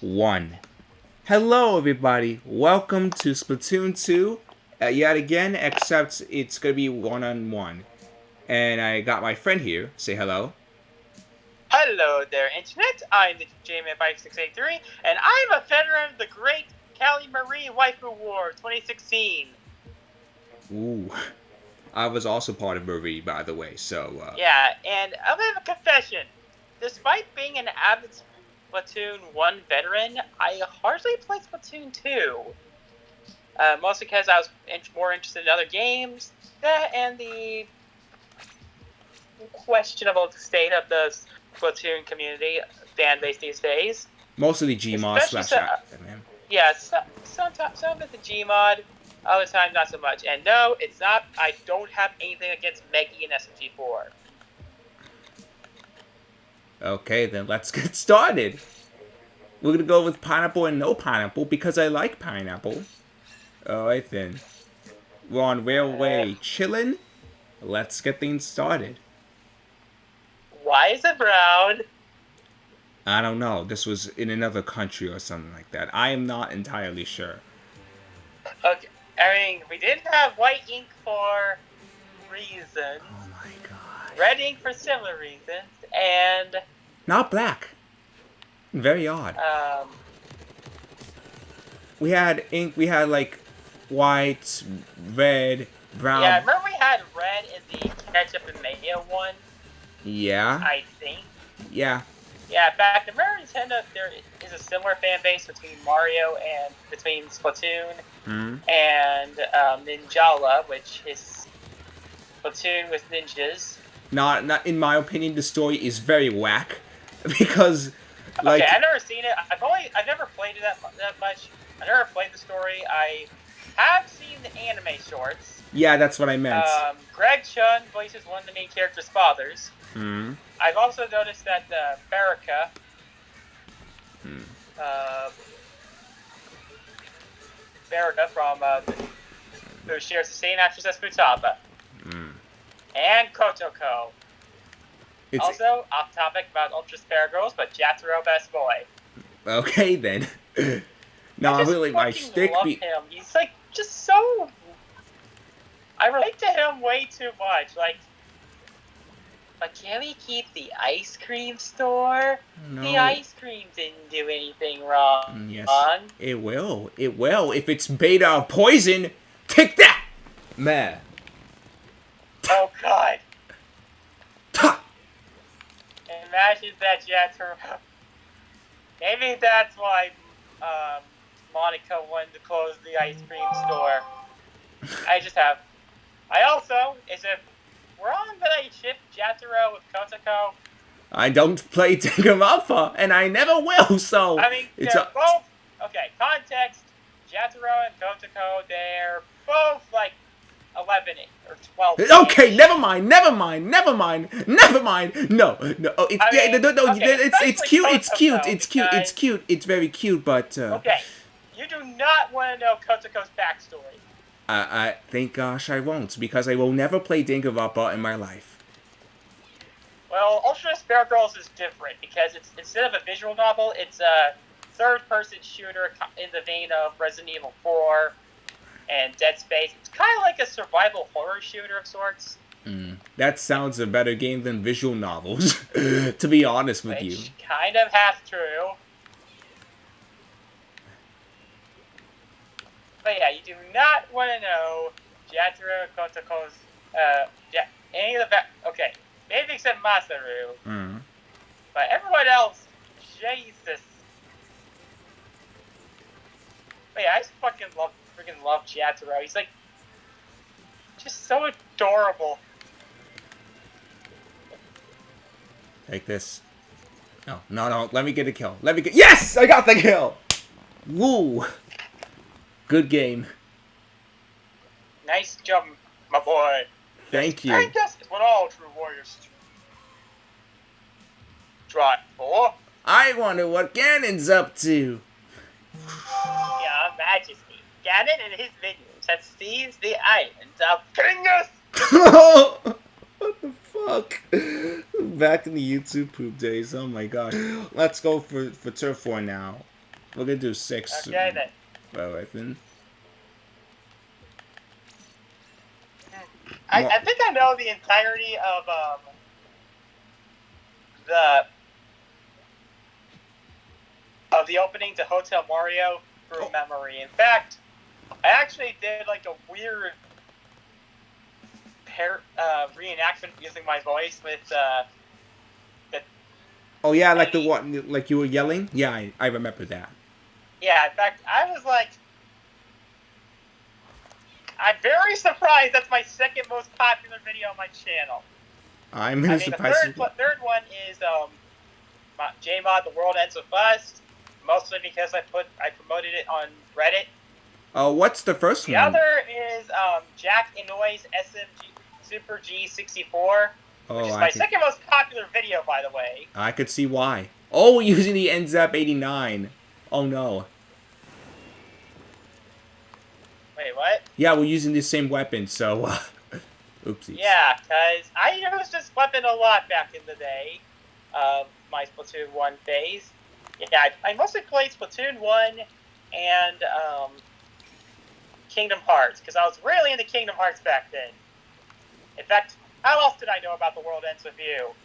1. Hello, everybody. Welcome to Splatoon 2. Yet again, except it's going to be one-on-one. And I got my friend here. Say hello. Hello there, Internet. I'm the TheJman5683, and I'm a veteran of the Great Cali Marie Waifu War 2016. Ooh. I was also part of Marie, by the way, so... Yeah, and I'll have a confession. Despite being an avid Splatoon 1 veteran, I hardly played Splatoon 2. Mostly because I was more interested in other games, and the questionable state of the Splatoon community fan base these days. Mostly Gmod slash... Yeah, sometimes some of the Gmod, other times not so much. And no, it's not. I don't have anything against Meggy and SMG4. Okay, then let's get started. We're gonna go with pineapple and no pineapple because I like pineapple. Alright then. We're on railway chillin'. Let's get things started. Why is it brown? I don't know. This was in another country or something like that. I am not entirely sure. Okay, I mean, we didn't have white ink for reasons. Oh my god. Red ink for similar reasons, and... Not black. Very odd. We had ink, we had like white, red, brown. Yeah, I remember we had red in the ketchup and mayo one. Yeah. I think. Yeah. Yeah, back in Nintendo, there is a similar fan base between Mario and between Splatoon and Ninjala, which is Splatoon with ninjas. Not in my opinion, the story is very whack because, like. Okay, I've never seen it. I've never played it that much. I never played the story. I have seen the anime shorts. Yeah, that's what I meant. Greg Chun voices one of the main character's fathers. I've also noticed that Baraka Baraka from who shares the same actress as Futaba. And Kotoko. Also, off topic about Ultra Spare Girls, but Jataro best boy. Okay then. No, I really my shtick love him. He's like just so. I relate to him way too much. Like, can we keep the ice cream store? No. The ice cream didn't do anything wrong. Yes, it will. It will. If it's made of poison, take that, man. Oh God. Imagine that, Jataro. Maybe that's why Monica wanted to close the ice cream store. I also, is it wrong that I ship Jataro with Kotoko? I don't play Danganronpa, and I never will, so... I mean, they're both... Okay, context, Jataro and Kotoko, they're both, like, 11 or 12. Okay, never mind. No. Oh, it's cute. It's cute. It's very cute, but... Okay, you do not want to know Kotoko's backstory. I thank gosh I won't, because I will never play Danganronpa in my life. Well, Ultra Spare Girls is different, because it's instead of a visual novel, it's a third-person shooter in the vein of Resident Evil 4 and Dead Space. It's kind of like a survival horror shooter of sorts. That sounds a better game than visual novels, to be honest with you. Which kind of half true. But yeah, you do not want to know Jataro, Kotoko's, any of the okay, maybe except Masaru. But everyone else, Jesus. But yeah, I just freaking love Jataro. He's like, just so adorable. Take this. No, let me get a kill. Yes! I got the kill! Woo! Good game. Nice job, my boy. Thank you. I guess it's what all true warriors try for. I wonder what Ganon's up to. Your Majesty, Ganon and his minions have seized the island of Pingus. What the fuck? Back in the YouTube poop days. Oh my god. Let's go for turf war now. We're gonna do 6. Okay then. Well, I think. I think I know the entirety of the opening to Hotel Mario through memory. In fact, I actually did like a weird reenactment using my voice with Oh yeah, like the one, like you were yelling. Yeah, I remember that. Yeah, in fact, I'm very surprised that's my second most popular video on my channel. I'm I really mean, the surprised. third one is JMod The World Ends With Us, mostly because I promoted it on Reddit. Oh, what's the first The one? other is Jack Inouye's SMG Super G64, which is my second most popular video, by the way. I could see why. Oh, we're using the NZAP89. Oh no. Wait, what? Yeah, we're using the same weapon, so oopsies. Yeah, because I used this weapon a lot back in the day of my Splatoon 1 phase. Yeah, I mostly played Splatoon 1 and Kingdom Hearts, because I was really into Kingdom Hearts back then. In fact, how else did I know about The World Ends With You?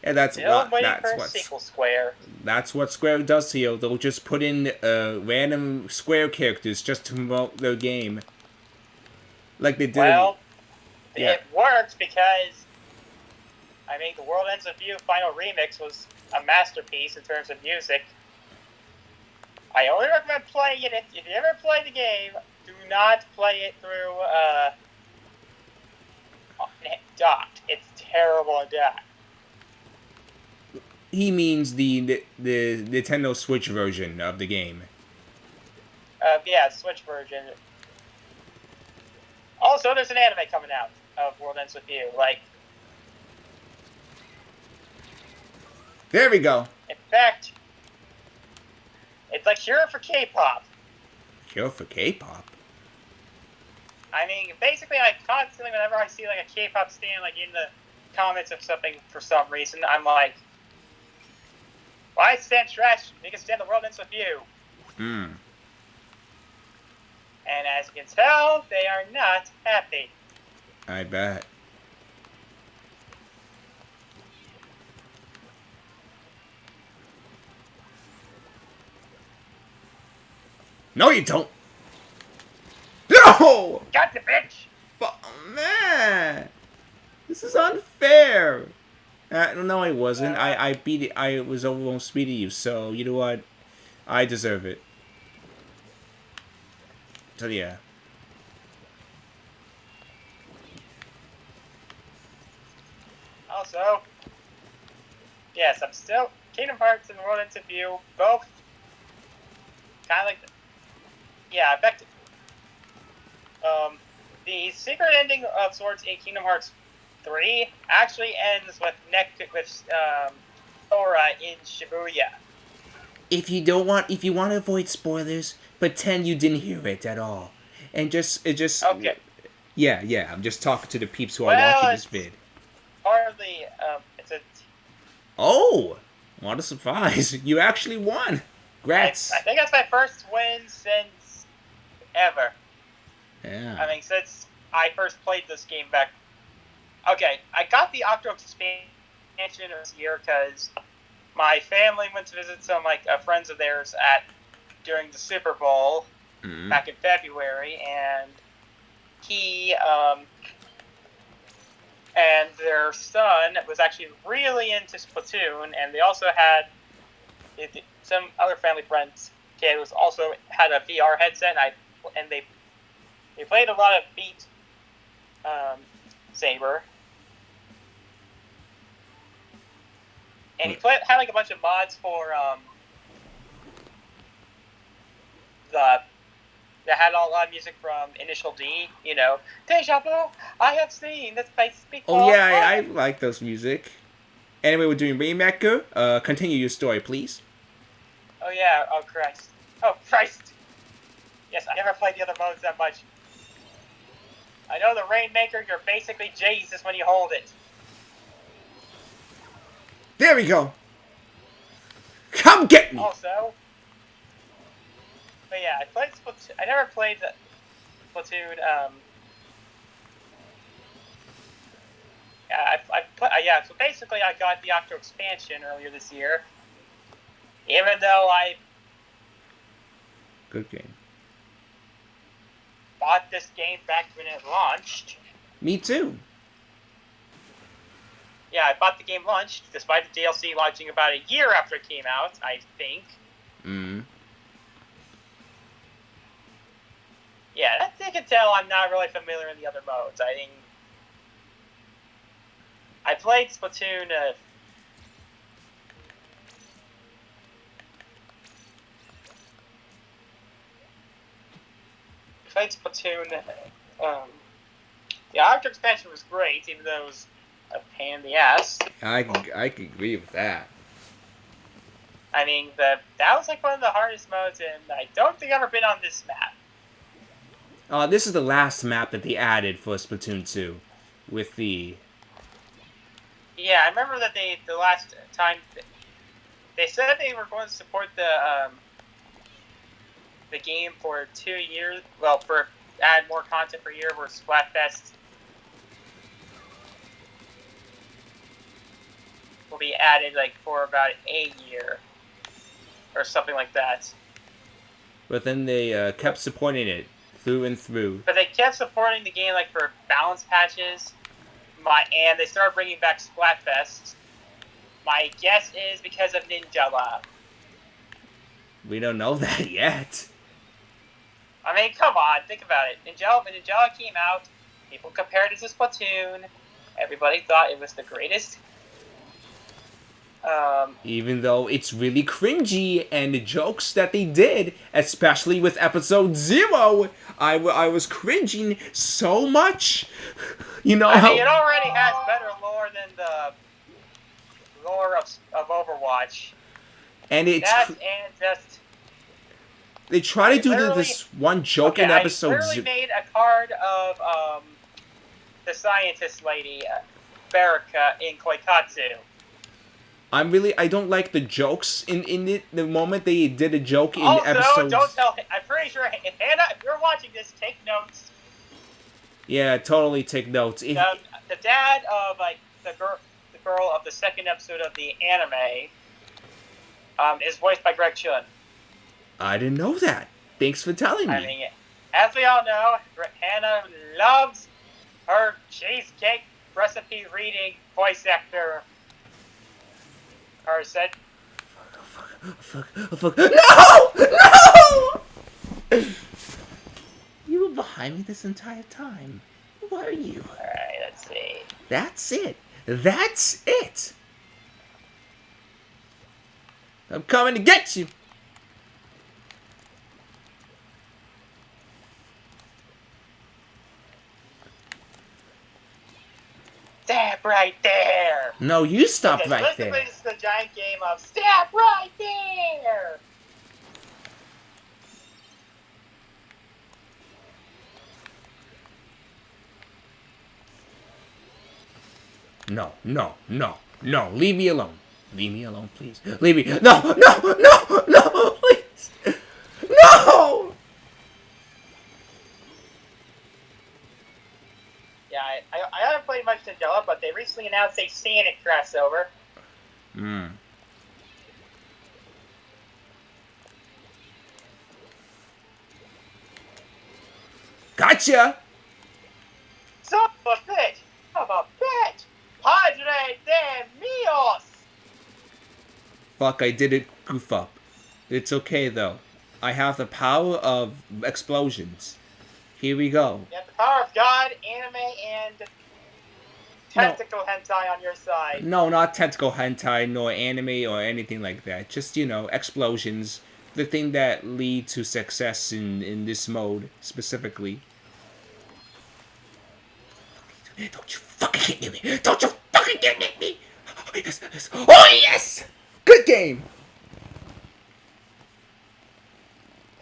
Yeah, that's Sequel Square. That's what Square does here. They'll just put in random Square characters just to promote their game. Like they did. Well, it worked because I mean, The World Ends With You Final Remix was a masterpiece in terms of music. I only recommend playing it if you ever play the game. Do not play it through docked. It's terrible on docked. He means the Nintendo Switch version of the game. Yeah, Switch version. Also, there's an anime coming out of World Ends With You. Like, there we go. In fact, it's like Cure for K-pop. Cure for K-pop? I mean, basically, I constantly, whenever I see like a K-pop stand, like in the comments of something for some reason, I'm like, why stand trash? Because stand The World Ends With You. Hmm. And as you can tell, they are not happy. I bet. No, you don't. No! Gotcha, bitch! Oh, man! This is unfair! No, I wasn't. I beat it. I was almost beating you, so you know what? I deserve it. So, yeah. Also, yes, I'm still Kingdom Hearts and World Ends With You, both kind of like, yeah, effective. The secret ending of Swords in Kingdom Hearts 3 actually ends with Sora in Shibuya. If you want to avoid spoilers, pretend you didn't hear it at all, and just Okay. Yeah. I'm just talking to the peeps who are watching this vid. Hardly, it's a. Oh, what a surprise! You actually won. Congrats. I think that's my first win since ever. Yeah. I mean, since I first played this game back. Okay, I got the Octo expansion this year because my family went to visit some friends of theirs during the Super Bowl back in February, and he and their son was actually really into Splatoon, and they also had some other family friends kid was also had a VR headset, and they played a lot of Beat Saber. And he had like a bunch of mods for that had a lot of music from Initial D, you know, Deja Vu, I have seen this place before. Oh yeah, I like those music. Anyway, we're doing Rainmaker. Continue your story, please. Oh yeah, oh Christ. Oh Christ. Yes, I never played the other modes that much. I know the Rainmaker, you're basically Jesus when you hold it. There we go. Come get me! Also, but yeah, I played Splatoon. I never played the Splatoon. Yeah. So basically, I got the Octo expansion earlier this year, even though I Good game. bought this game back when it launched. Me too. Yeah, I bought the game launched, despite the DLC launching about a year after it came out, I think. Yeah, that's you can tell I'm not really familiar in the other modes. I played Splatoon. The Octo expansion was great, even though it was a pain in the ass. I can agree with that. I mean, that was like one of the hardest modes, and I don't think I've ever been on this map. This is the last map that they added for Splatoon 2. With the... Yeah, I remember that the last time they said they were going to support the game for 2 years. Well, for add more content per year, where Splatfest will be added like for about a year or something like that. But then they kept supporting it through and through. But they kept supporting the game like for balance patches. And they started bringing back Splatfest. My guess is because of Ninjala. We don't know that yet. I mean, come on, think about it. When Ninjala came out, people compared it to Splatoon. Everybody thought it was the greatest. Even though it's really cringy, and the jokes that they did, especially with episode 0, I was cringing so much. You know I how... mean, it already has better lore than the lore of Overwatch. And it's... They try to do this one joke in episode 0. I literally made a card of the scientist lady, Baraka, in Koikatsu. I don't like the jokes in it. The moment they did a joke in episode... don't tell... I'm pretty sure, Hannah, if you're watching this, take notes. Yeah, totally take notes. The dad of, like, the girl of the second episode of the anime is voiced by Greg Chun. I didn't know that. Thanks for telling me. I mean, as we all know, Hannah loves her cheesecake recipe reading voice actor. Or said... Fuck. No! No! You were behind me this entire time. Who are you? Alright, let's see. That's it. That's it. I'm coming to get you. Stop right there! No, you stop right there. This is the giant game of stop right there! No. Leave me alone. Leave me alone, please. Leave me. No, please. No! Yeah, I haven't played much Ninjala, but they recently announced a Sonic crossover. Gotcha! Son of a bitch! Padre de Mios! Fuck, I did it goof up. It's okay, though. I have the power of explosions. Here we go. You have the power of God, anime, and tentacle hentai on your side. No, not tentacle hentai, nor anime, or anything like that. Just, explosions. The thing that lead to success in this mode, specifically. Don't you fucking get me! Don't you fucking get me! Oh, yes! Oh, yes! Good game!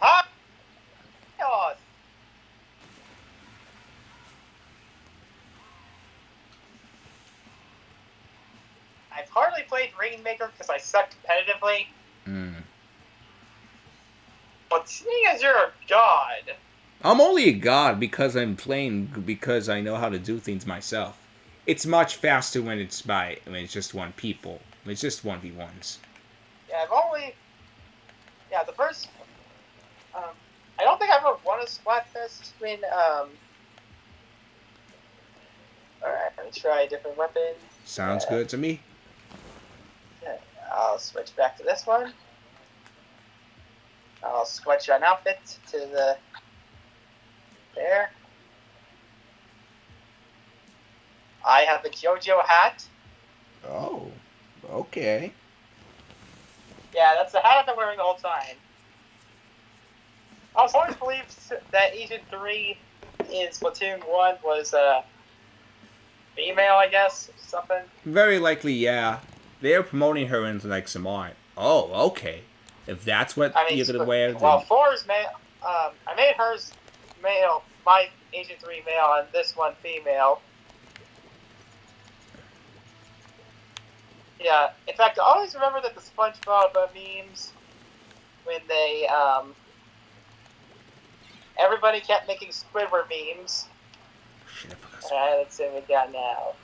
Mios! I've hardly played Rainmaker because I suck competitively. seeing as you're a god. I'm only a god because I'm playing because I know how to do things myself. It's much faster when it's just one people. It's just 1v1s. Yeah, I've only. Yeah, the first. I don't think I've ever won a Splatfest. Alright, let me try a different weapon. Sounds good to me. Okay, I'll switch back to this one. I'll switch an outfit to the. There. I have the JoJo hat. Oh, okay. Yeah, that's the hat I've been wearing the whole time. I was always believed that Agent 3 in Splatoon 1 was female, I guess, something. Very likely, yeah. They're promoting her into like some art. Oh, okay. If that's what you're gonna wear, then well, 4 is male. I made hers male, my Agent 3 male, and this one female. Yeah, in fact, I always remember that the SpongeBob memes, when they, everybody kept making Squidward memes. shit, I forgot. Alright, let's see what we got now.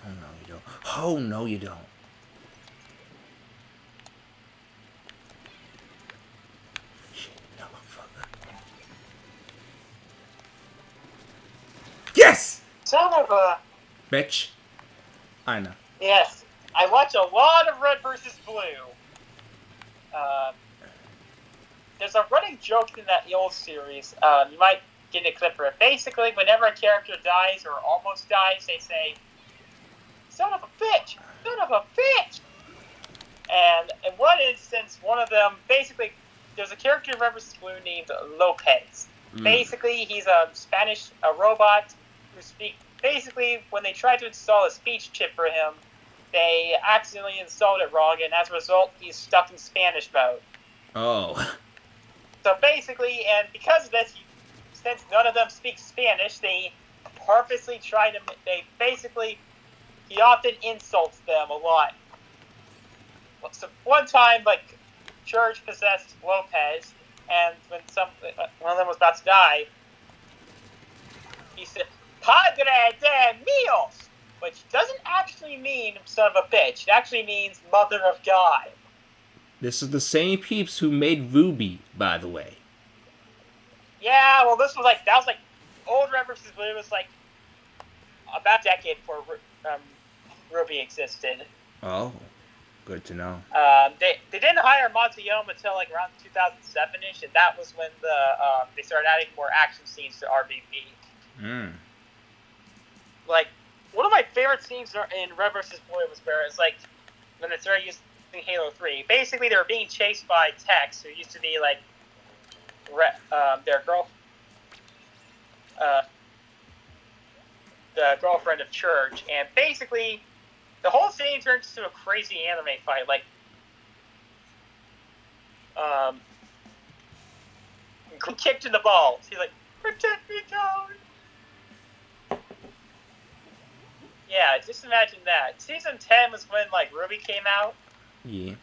Oh no, you don't. Oh no, you don't. Shit, no, motherfucker. Yes, Son of a. bitch. I know. Yes, I watch a lot of Red vs. Blue. There's a running joke in that old series. You might get a clip for it. Basically, whenever a character dies or almost dies, they say, "Son of a bitch! Son of a bitch!" And in one instance, one of them basically, there's a character in Red vs. Blue named Lopez. Basically, he's a Spanish robot who speaks. Basically, when they tried to install a speech chip for him, they accidentally installed it wrong, and as a result, he's stuck in Spanish mode. Oh. So basically, and because of this, since none of them speak Spanish, they purposely try to. He often insults them a lot. So one time, like, Church possessed Lopez, and when one of them was about to die, he said, "Padre de Mios," which doesn't actually mean son of a bitch. It actually means mother of God. This is the same peeps who made Ruby, by the way. Yeah, well, that was old Red vs. Blue was like about a decade before Ruby existed. Oh, good to know. They didn't hire Montillon until like around 2007ish, and that was when they started adding more action scenes to RVP. Like, one of my favorite scenes in Red vs. Blue was where it's like when they started using Halo 3. Basically, they were being chased by Tex, who used to be like their the girlfriend of Church, and basically the whole scene turns into a crazy anime fight. Like, kicked in the balls. He's like, "Protect me, Joan." Yeah, just imagine that. Season 10 was when like Ruby came out. Yeah.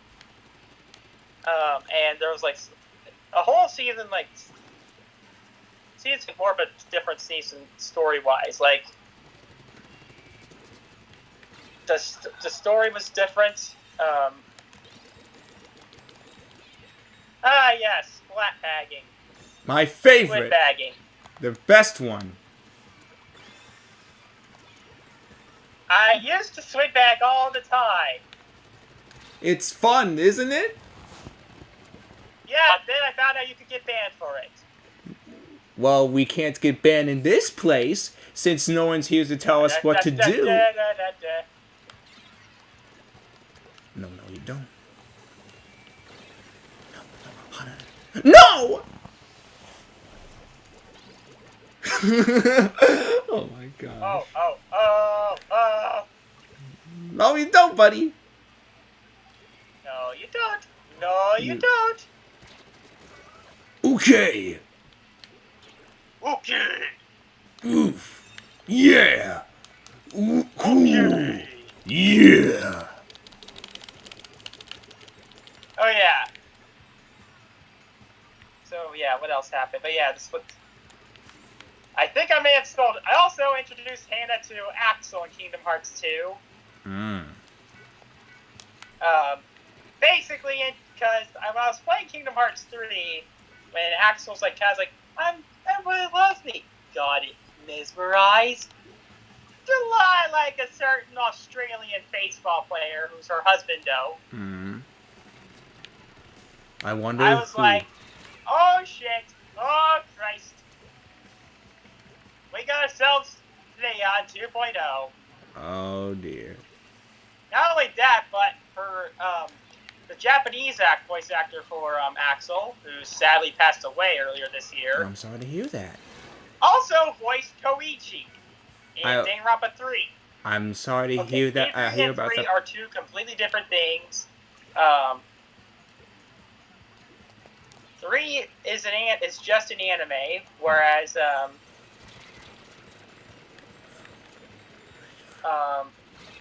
And there was like a whole season, like season more of a different season story wise. Like the story was different. Yes, splat bagging. My favorite. Squid bagging. The best one. I used to squid bag all the time. It's fun, isn't it? Yeah, then I found out you could get banned for it. Well, we can't get banned in this place since no one's here to tell us what to do. No, you don't. No! Oh my god. Oh. No, you don't, buddy. No, you don't. No, you don't. Okay. Okay. Oof. Yeah. Ooh, cool. Okay. Yeah. Oh, yeah. So yeah, what else happened? But yeah, this what I think I may have sold. I also introduced Hannah to Axel in Kingdom Hearts 2. Mm. Basically, because when I was playing Kingdom Hearts 3, when Axel's like, kind of like, everybody loves me. Got it mesmerized. To lie like a certain Australian baseball player who's her husband, though. Mm. I wonder I was who. like, oh shit, oh Christ. We got ourselves Leon 2.0. Oh dear. Not only that, but the Japanese voice actor for Axel, who sadly passed away earlier this year, I'm sorry to hear that. also voiced Koichi in I Danganronpa 3. I'm sorry to Okay, hear that. I E3 hear and about 3 that. are two completely different things. Um, 3 is just an anime, whereas No.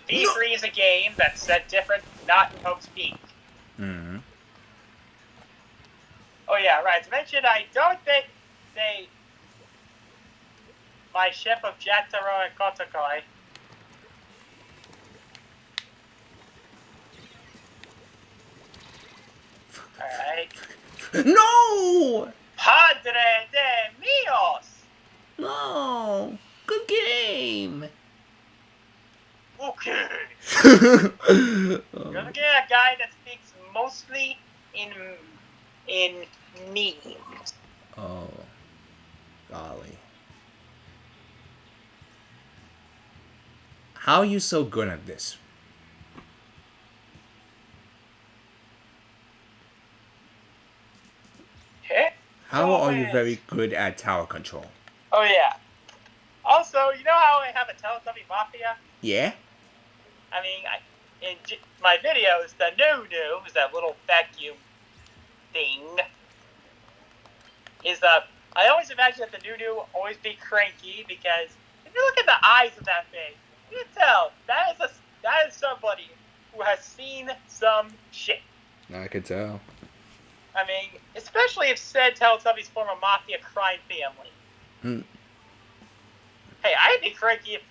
V3 is a game that's set different, not in Hope's Peak. Mm. Oh yeah, right. To mention, I don't think they my ship of Jataro and Kotokoi. Alright. No. Padre de Mios! No. Good game. Okay. Oh. You're looking at a guy that speaks mostly in memes. Oh. Golly. How are you so good at this? Okay. How are you very good at tower control? Oh yeah. Also, you know how I have a Teletubby Mafia? Yeah? I mean, in my videos, the new is that little vacuum thing. I always imagine that the new always be cranky because if you look at the eyes of that thing, you can tell that is somebody who has seen some shit. I could tell. I mean, especially if said Teletubbies form a mafia crime family. Hmm. Hey, I'd be cranky if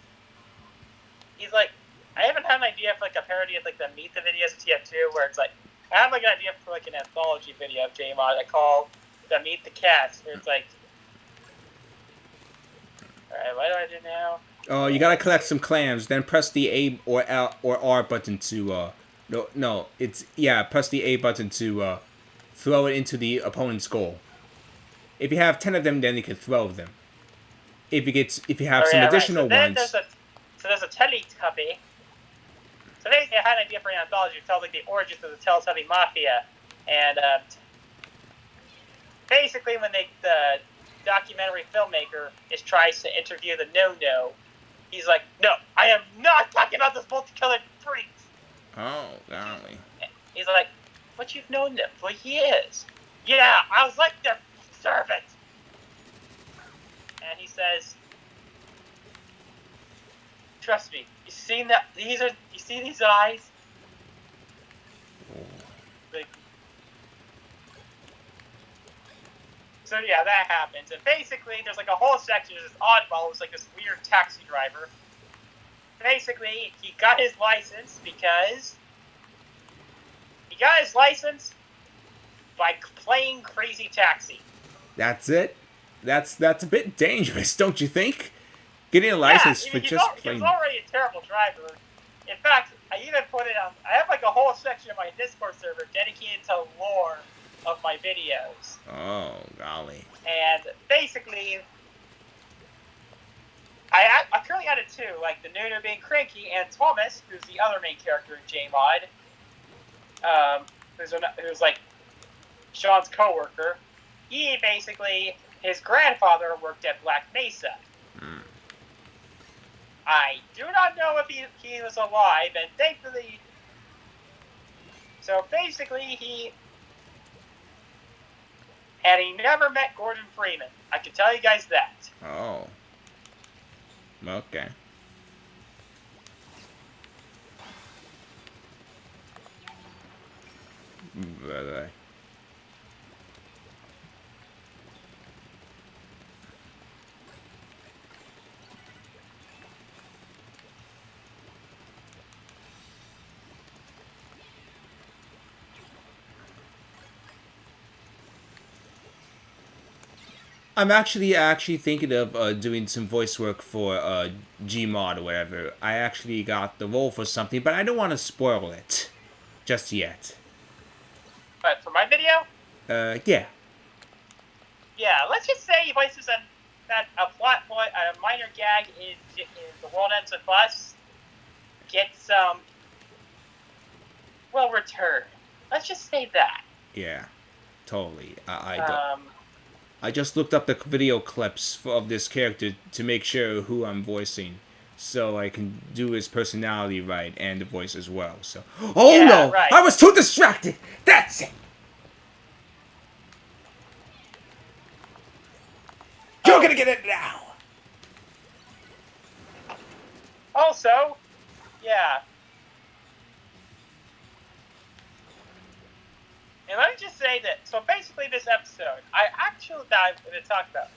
he's like, I haven't had an idea for like a parody of like the Meet the Videos of TF2 where it's like, I have like an idea for like an anthology video of JMod I call the Meet the Cats, where it's like, alright, what do I do now? Oh, you gotta collect some clams. Then press the A or L or R button to no, it's yeah. Press the A button to throw it into the opponent's goal. If you have 10 of them, then you can throw them. If you have Oh some yeah, right. additional ones, There's a Teletubby. So basically, I had an idea for an anthology to tell like the origins of the Teletubby Mafia, and basically when the documentary filmmaker tries to interview the no, he's like, no, I am not talking about this multicolored freaks. oh golly, He's like, but you've known them for years. Yeah, I was like their servant. And he says, trust me, you seen that? You see these eyes? Like, so yeah, that happens. And basically, there's like a whole section of this oddball who's like this weird taxi driver. Basically, he got his license because he got his license by playing Crazy Taxi. that's it. That's a bit dangerous, don't you think? Getting a Yeah, license he for just he was plain. already a terrible driver. In fact, I even put it on. I have like a whole section of my Discord server dedicated to lore of my videos. Oh golly. And basically, I currently added two, like the Nuno being cranky and Thomas, who's the other main character in JMod, who's like Sean's coworker. He basically, his grandfather worked at Black Mesa. Mm. I do not know if he was alive, and thankfully. So basically, he never met Gordon Freeman. I can tell you guys that. Oh. Okay. But, I'm actually thinking of doing some voice work for Gmod or whatever. I actually got the role for something, but I don't want to spoil it just yet. But for my video, Yeah. yeah, let's just say he voices a plot point, a minor gag in The World Ends With Us gets some, well, return. Let's just say that. Yeah. Totally. Um, I just looked up the video clips of this character to make sure who I'm voicing, so I can do his personality right and the voice as well. So, oh yeah, no, right. I was too distracted. That's it. You're gonna get it now. Also, yeah. And let me just say that, so basically this episode, I'm going to talk about,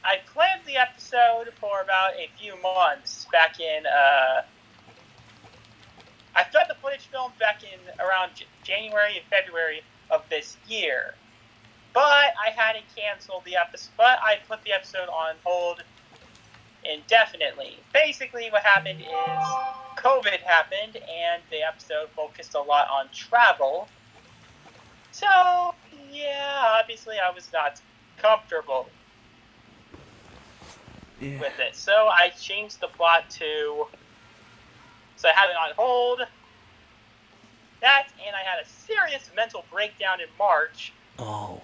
I planned the episode for about a few months back in, I thought the footage filmed back in around January and February of this year. But I hadn't canceled the episode, but I put the episode on hold indefinitely. Basically what happened is COVID happened and the episode focused a lot on travel. So, yeah, obviously I was not comfortable with it. So I changed the plot to, so I had it on hold. That, and I had a serious mental breakdown in March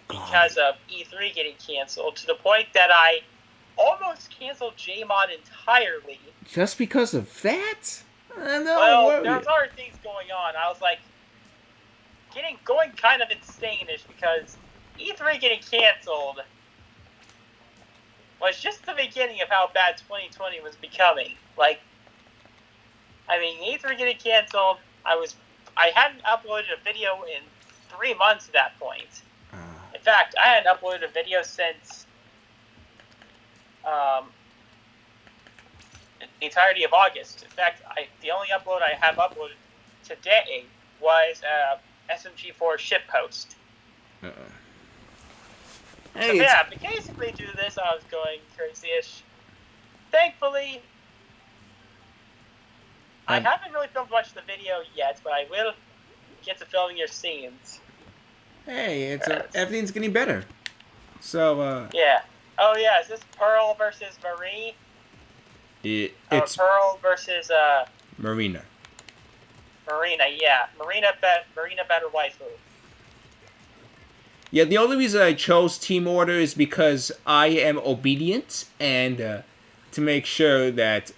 because of E3 getting canceled, to the point that I almost canceled JMod entirely. Just because of that? Well, there's other things going on. I was like, going kind of insane-ish because E3 getting canceled was just the beginning of how bad 2020 was becoming. Like, I mean, E3 getting canceled, I hadn't uploaded a video in 3 months at that point. In fact, I hadn't uploaded a video since the entirety of August. In fact, the only upload I have uploaded today was SMG4 shitpost. Hey, so yeah, but basically due to this, I was going crazy-ish. Thankfully, I haven't really filmed much of the video yet, but I will get to filming your scenes. Hey, everything's getting better. So, yeah. Oh yeah, is this Pearl versus Marie? It's Pearl versus Marina. Marina, yeah. Marina better waifu. Yeah, the only reason I chose Team Order is because I am obedient and to make sure that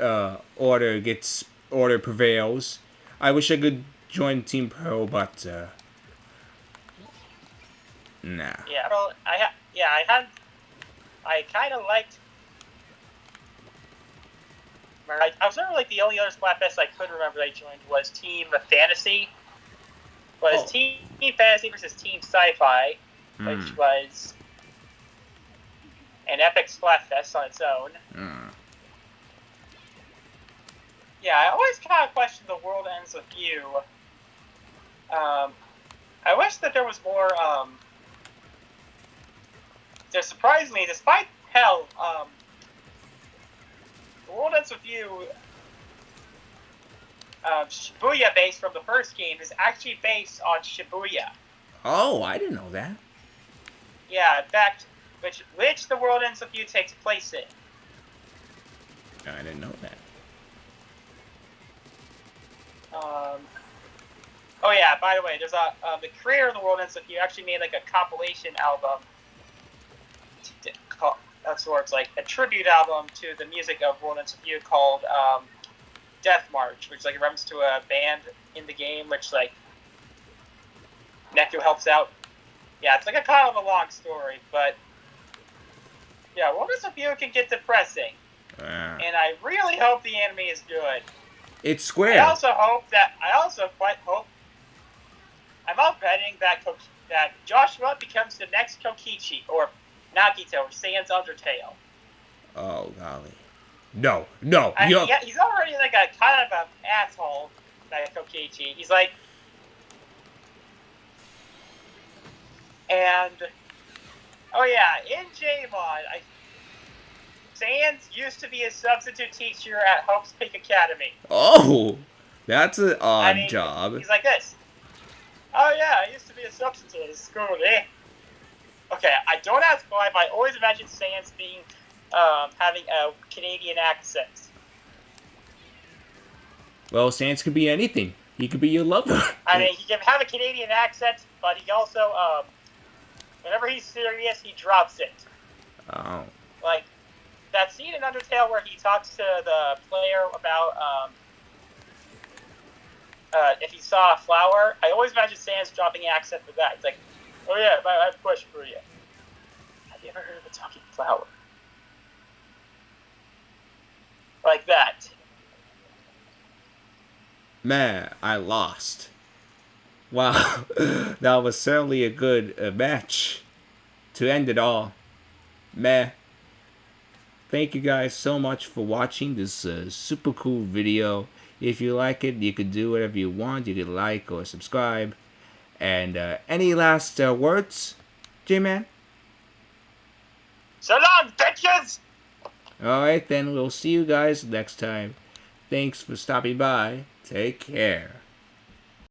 order prevails. I wish I could join Team Pearl, but nah. Yeah, Pearl, I kind of liked. I was never like the only other Splatfest I could remember I joined was Team Fantasy. Team Fantasy versus Team Sci-Fi, which was an epic Splatfest on its own. Yeah, I always kind of question The World Ends With You. I wish that there was more. Surprisingly, despite hell, The World Ends With You, Shibuya base from the first game is actually based on Shibuya. Oh, I didn't know that. Yeah, in fact, which The World Ends With You takes place in. I didn't know that. Oh yeah, by the way, there's the creator of The World Ends With You actually made like a compilation album of sorts, like a tribute album to the music of World Ends With You called Death March, which is like a reference to a band in the game, which like Neko helps out. Yeah, it's like a kind of a long story, but yeah, World Ends With You can get depressing. And I really hope the anime is good. It's Square. I also quite hope. I'm all betting that Joshua becomes the next Kokichi, or Nagito, or Sans Undertale. Oh, golly. No. He's already like a kind of an asshole, that Kokichi. He's like... And... Oh yeah, in J-Mod, Sans used to be a substitute teacher at Hope's Peak Academy. Oh, that's an I odd mean, job. he's like this. Oh yeah, I used to be a substitute at school, eh? Okay, I don't ask why, but I always imagine Sans being having a Canadian accent. Well, Sans could be anything. He could be your lover. I mean, he can have a Canadian accent, but he also, whenever he's serious, he drops it. Oh. Like that scene in Undertale where he talks to the player about if he saw a flower. I always imagine Sans dropping an accent for that. It's like, oh yeah, I have a question for you. Have you ever heard of a talking flower? Like that. Man, I lost. Wow, that was certainly a good match to end it all. Man, thank you guys so much for watching this super cool video. If you like it, you could do whatever you want. You could like or subscribe. And any last words, J-Man? So long, bitches! Alright then, we'll see you guys next time. Thanks for stopping by. Take care.